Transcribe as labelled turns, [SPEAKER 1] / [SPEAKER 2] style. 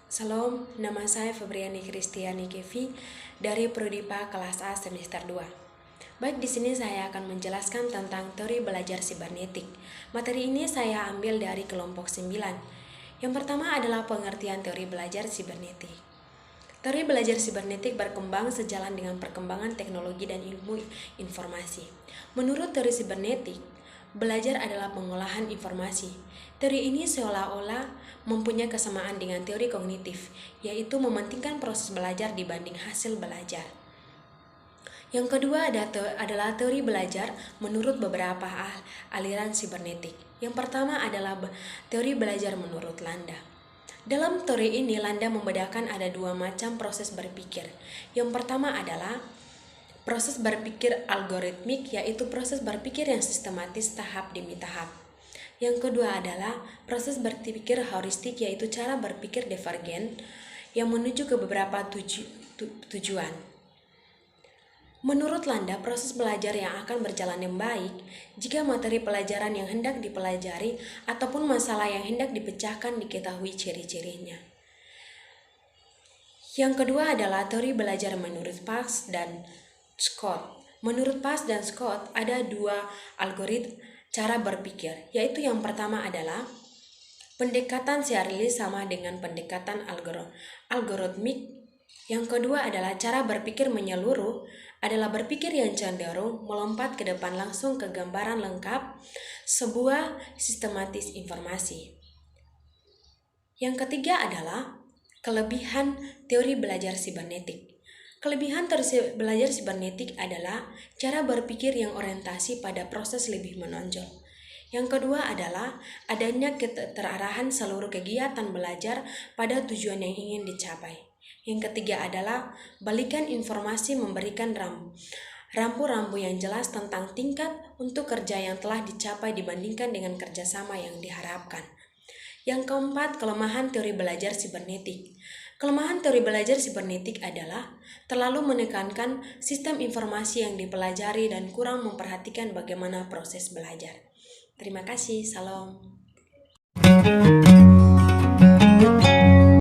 [SPEAKER 1] Salam, nama saya Febriani Kristiani Kevi dari Prodipa kelas A semester 2. Baik, di sini saya akan menjelaskan tentang teori belajar sibernetik. Materi ini saya ambil dari kelompok 9. Yang pertama adalah pengertian teori belajar sibernetik. Teori belajar sibernetik berkembang sejalan dengan perkembangan teknologi dan ilmu informasi. Menurut teori sibernetik, belajar adalah pengolahan informasi. Teori ini seolah-olah mempunyai kesamaan dengan teori kognitif, yaitu mementingkan proses belajar dibanding hasil belajar. Yang kedua adalah teori belajar menurut beberapa aliran sibernetik. Yang pertama adalah teori belajar menurut Landa. Dalam teori ini, Landa membedakan ada dua macam proses berpikir. Yang pertama adalah proses berpikir algoritmik, yaitu proses berpikir yang sistematis tahap demi tahap. Yang kedua adalah proses berpikir heuristik, yaitu cara berpikir divergen yang menuju ke beberapa tujuan. Menurut Landa, proses belajar yang akan berjalan yang baik jika materi pelajaran yang hendak dipelajari ataupun masalah yang hendak dipecahkan diketahui ciri-cirinya. Yang kedua adalah teori belajar menurut Parks dan Scott. Menurut Parks dan Scott, ada dua algoritma cara berpikir, yaitu yang pertama adalah pendekatan serialis sama dengan pendekatan algoritmik. Yang kedua adalah cara berpikir menyeluruh, adalah berpikir yang cenderung melompat ke depan langsung ke gambaran lengkap sebuah sistematis informasi. Yang ketiga adalah kelebihan teori belajar sibernetik. Kelebihan teori belajar sibernetik adalah cara berpikir yang orientasi pada proses lebih menonjol. Yang kedua adalah adanya keterarahan seluruh kegiatan belajar pada tujuan yang ingin dicapai. Yang ketiga adalah balikan informasi memberikan rambu-rambu yang jelas tentang tingkat untuk kerja yang telah dicapai dibandingkan dengan kerjasama yang diharapkan. Yang keempat, kelemahan teori belajar sibernetik. Kelemahan teori belajar sibernetik adalah terlalu menekankan sistem informasi yang dipelajari dan kurang memperhatikan bagaimana proses belajar. Terima kasih, salam.